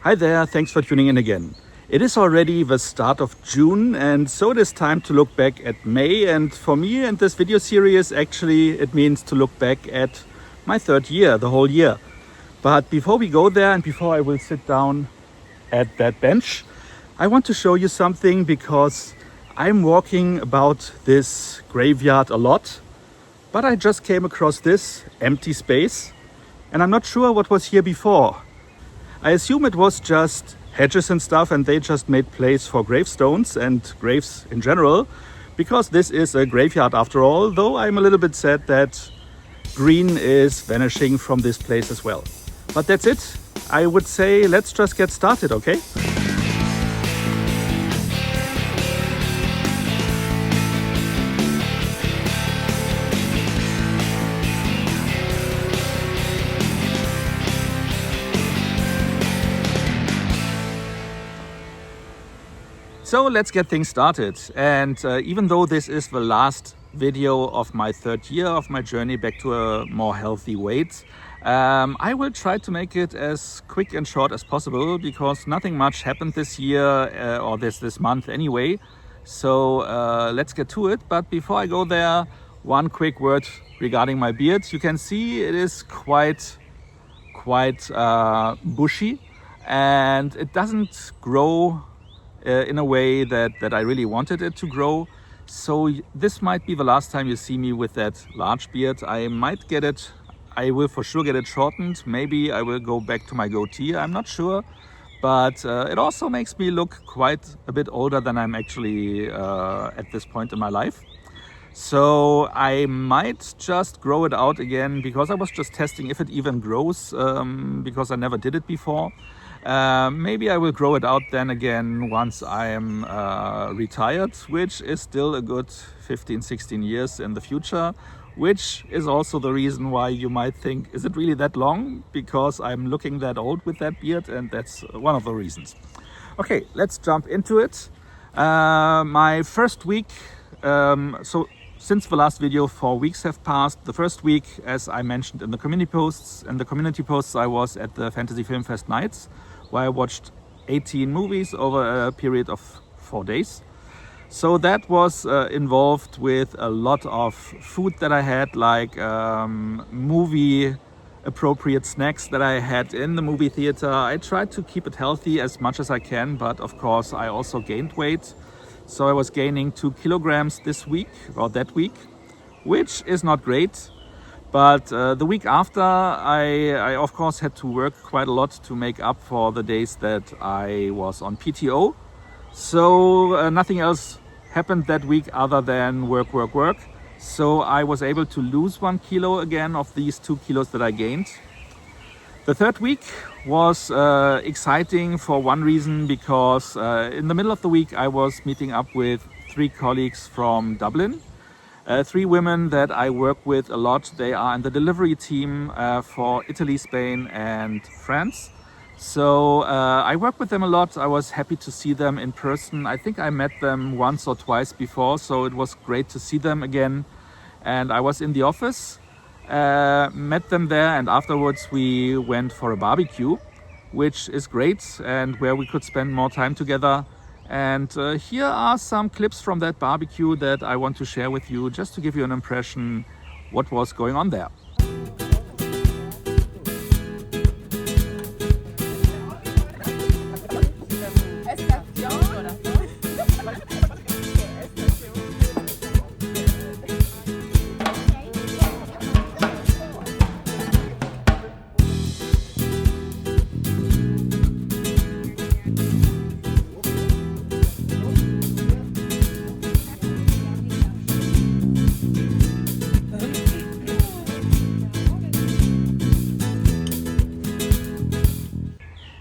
Hi there, thanks for tuning in again. It is already the start of June, and so it is time to look back at May. And for me and this video series, actually it means to look back at my third year, the whole year. But before we go there and before I will sit down at that bench, I want to show you something because I'm walking about this graveyard a lot, but I just came across this empty space and I'm not sure what was here before. I assume it was just hedges and stuff and they just made place for gravestones and graves in general, because this is a graveyard after all, though I'm a little bit sad that green is vanishing from this place as well. But that's it. I would say let's just get started, okay? So let's get things started. And even though this is the last video of my third year of my journey back to a more healthy weight, I will try to make it as quick and short as possible because nothing much happened this year or this month anyway. So let's get to it. But before I go there, one quick word regarding my beard. You can see it is quite bushy and it doesn't grow in a way that I really wanted it to grow. So this might be the last time you see me with that large beard. I will for sure get it shortened. Maybe I will go back to my goatee, I'm not sure. But it also makes me look quite a bit older than I'm actually at this point in my life. So I might just grow it out again because I was just testing if it even grows because I never did it before. Maybe I will grow it out then again once I am retired, which is still a good 15-16 years in the future, which is also the reason why you might think, is it really that long? Because I'm looking that old with that beard, and that's one of the reasons. Okay, let's jump into it. My first week, so since the last video, 4 weeks have passed. The first week, as I mentioned in the community posts, I was at the Fantasy Film Fest nights, where I watched 18 movies over a period of 4 days. So that was involved with a lot of food that I had, like movie appropriate snacks that I had in the movie theater. I tried to keep it healthy as much as I can, but of course I also gained weight. So I was gaining 2 kilograms this week, or that week, which is not great. But the week after, I of course had to work quite a lot to make up for the days that I was on PTO. So nothing else happened that week other than work. So I was able to lose 1 kilo again of these 2 kilos that I gained. The third week was exciting for one reason, because in the middle of the week I was meeting up with 3 colleagues from Dublin. 3 women that I work with a lot. They are in the delivery team for Italy, Spain and France. So I work with them a lot. I was happy to see them in person. I think I met them once or twice before, so it was great to see them again. And I was in the office, met them there, and afterwards we went for a barbecue, which is great and where we could spend more time together. And here are some clips from that barbecue that I want to share with you, just to give you an impression what was going on there.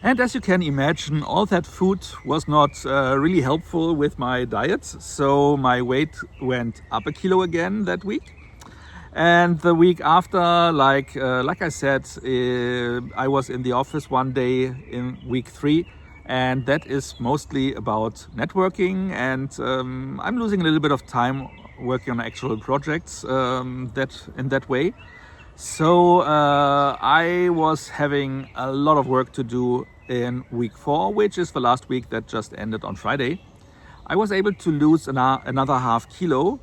And as you can imagine, all that food was not really helpful with my diet. So my weight went up 1 kilo again that week. And the week after, like I said, I was in the office one day in week 3. And that is mostly about networking. And I'm losing a little bit of time working on actual projects in that way. So I was having a lot of work to do in week 4, which is the last week that just ended on Friday, I was able to lose another half kilo,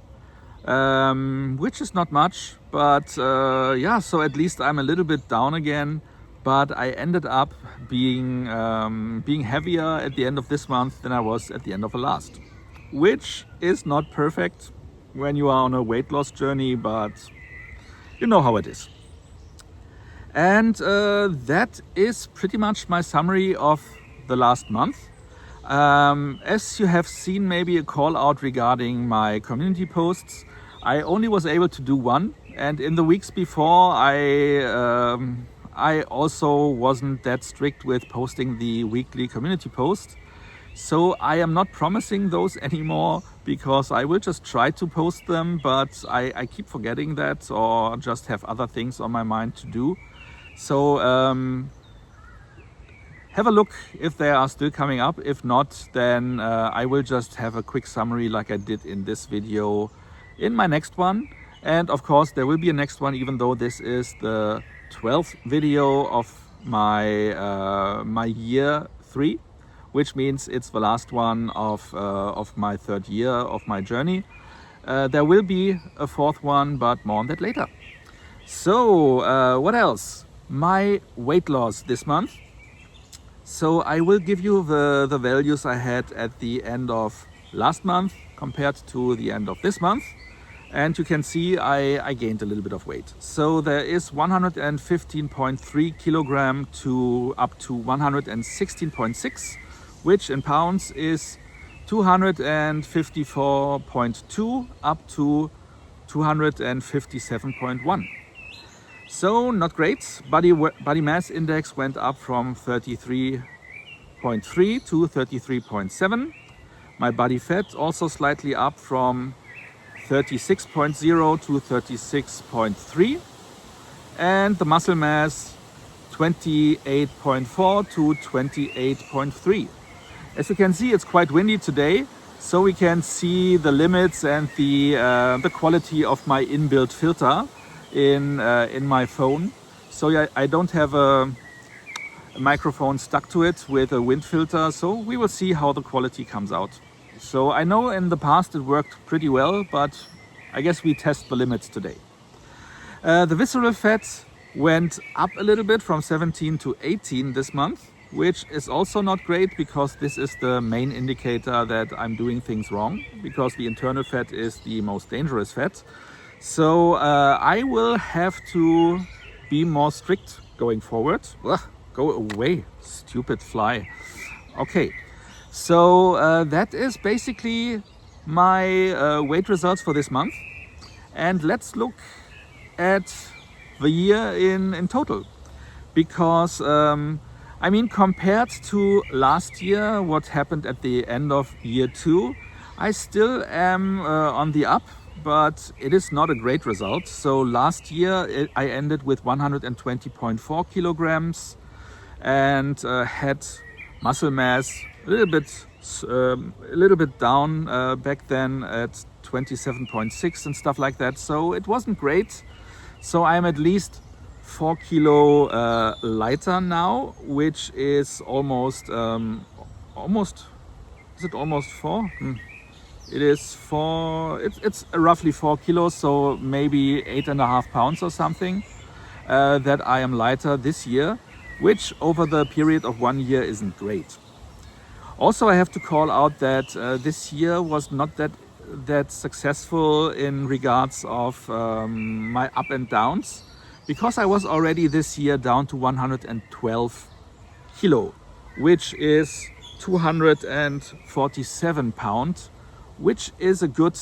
which is not much, but yeah, so at least I'm a little bit down again. But I ended up being heavier at the end of this month than I was at the end of the last, which is not perfect when you are on a weight loss journey, but you know how it is. And that is pretty much my summary of the last month. As you have seen maybe a call out regarding my community posts, I only was able to do one, and in the weeks before I also wasn't that strict with posting the weekly community post. So I am not promising those anymore, because I will just try to post them, but I keep forgetting that, or just have other things on my mind to do. So have a look if they are still coming up. If not, then I will just have a quick summary like I did in this video in my next one. And of course there will be a next one, even though this is the 12th video of my my year 3, which means it's the last one of my 3rd year of my journey. There will be a 4th one, but more on that later. So what else? My weight loss this month. So I will give you the values I had at the end of last month compared to the end of this month. And you can see I gained a little bit of weight. So there is 115.3 kilogram to up to 116.6, which in pounds is 254.2 up to 257.1. So not great. Body mass index went up from 33.3 to 33.7. My body fat also slightly up from 36.0 to 36.3, and the muscle mass 28.4 to 28.3. As you can see, it's quite windy today, so we can see the limits and the quality of my inbuilt filter in my phone. So yeah, I don't have a microphone stuck to it with a wind filter, so we will see how the quality comes out. So I know in the past it worked pretty well, but I guess we test the limits today. The visceral fat went up a little bit from 17 to 18 this month, which is also not great, because this is the main indicator that I'm doing things wrong, because the internal fat is the most dangerous fat. So I will have to be more strict going forward. Ugh, go away, stupid fly. Okay. So that is basically my weight results for this month. And let's look at the year in total. Because, I mean, compared to last year, what happened at the end of year 2, I still am on the up, but it is not a great result. So last year I ended with 120.4 kilograms and had muscle mass a little bit down back then at 27.6 and stuff like that. So it wasn't great. So I'm at least 4 kilo lighter now, which is almost is it almost 4? It is 4. It's roughly 4 kilos, so maybe 8.5 pounds or something that I am lighter this year, which over the period of 1 year isn't great. Also, I have to call out that this year was not that successful in regards of my up and downs, because I was already this year down to 112 kilo, which is 247 pounds, which is a good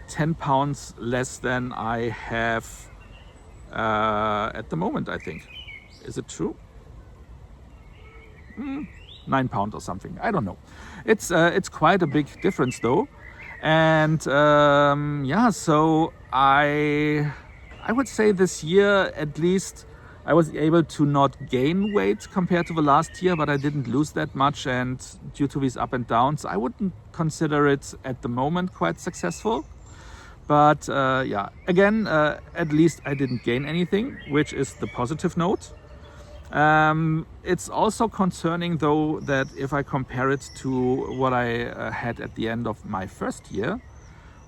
10 pounds less than I have at the moment, I think. Is it true? 9 pounds or something, I don't know. It's quite a big difference though. And yeah, so I would say this year at least I was able to not gain weight compared to the last year, but I didn't lose that much, and due to these up and downs I wouldn't consider it at the moment quite successful. But yeah, again, at least I didn't gain anything, which is the positive note. It's also concerning though that if I compare it to what I had at the end of my first year,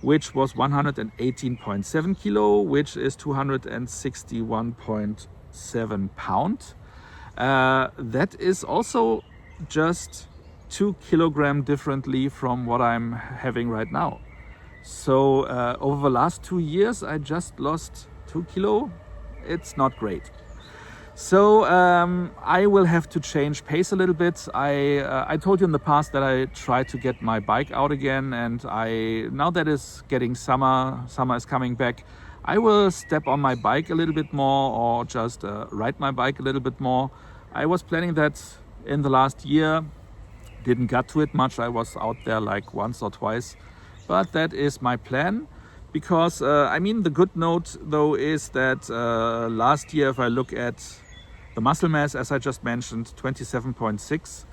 which was 118.7 kilo, which is 261.7 pound. That is also just 2 kilogram differently from what I'm having right now. So over the last 2 years, I just lost 2 kilo. It's not great. So I will have to change pace a little bit. I told you in the past that I tried to get my bike out again, and now that it's getting summer is coming back, I will step on my bike a little bit more, or just ride my bike a little bit more. I was planning that in the last year, didn't get to it much. I was out there like once or twice, but that is my plan. Because I mean, the good note though is that last year, if I look at the muscle mass, as I just mentioned, 27.6.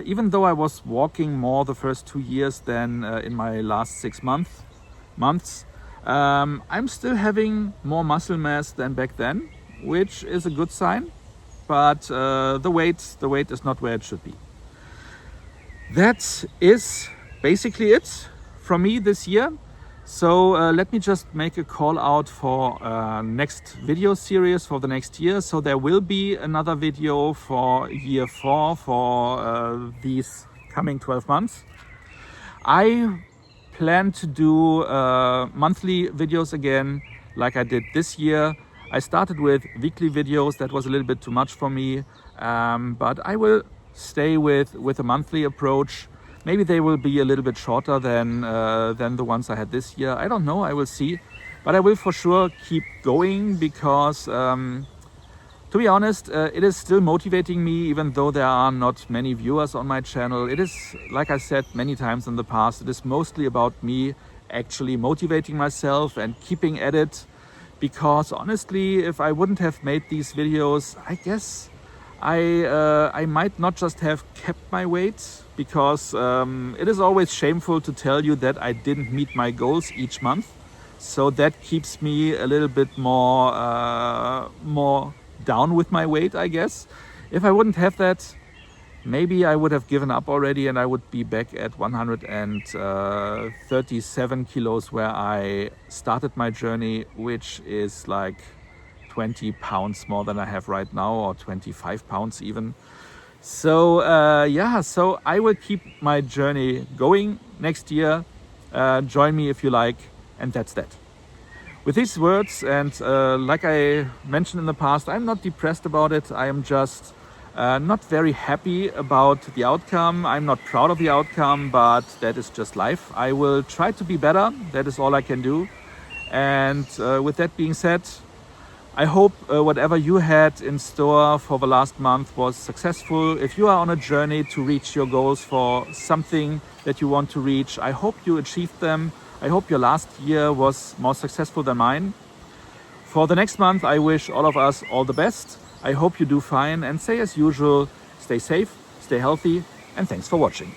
Even though I was walking more the first 2 years than in my last 6 months, I'm still having more muscle mass than back then, which is a good sign. But the weight is not where it should be. That is basically it from me this year. So let me just make a call out for next video series for the next year. So there will be another video for year 4 for these coming 12 months. I plan to do monthly videos again like I did this year. I started with weekly videos. That was a little bit too much for me, but I will stay with a monthly approach. Maybe they will be a little bit shorter than the ones I had this year. I don't know, I will see. But I will for sure keep going because, to be honest, it is still motivating me even though there are not many viewers on my channel. It is, like I said many times in the past, it is mostly about me actually motivating myself and keeping at it. Because honestly, if I wouldn't have made these videos, I guess I might not just have kept my weight, because it is always shameful to tell you that I didn't meet my goals each month. So that keeps me a little bit more down with my weight, I guess. If I wouldn't have that, maybe I would have given up already and I would be back at 137 kilos where I started my journey, which is like 20 pounds more than I have right now, or 25 pounds even. So yeah, so I will keep my journey going next year. Join me if you like, and that's that. With these words, and like I mentioned in the past, I'm not depressed about it. I am just not very happy about the outcome. I'm not proud of the outcome, but that is just life. I will try to be better. That is all I can do. And with that being said, I hope whatever you had in store for the last month was successful. If you are on a journey to reach your goals for something that you want to reach, I hope you achieved them. I hope your last year was more successful than mine. For the next month, I wish all of us all the best. I hope you do fine, and say as usual, stay safe, stay healthy, and thanks for watching.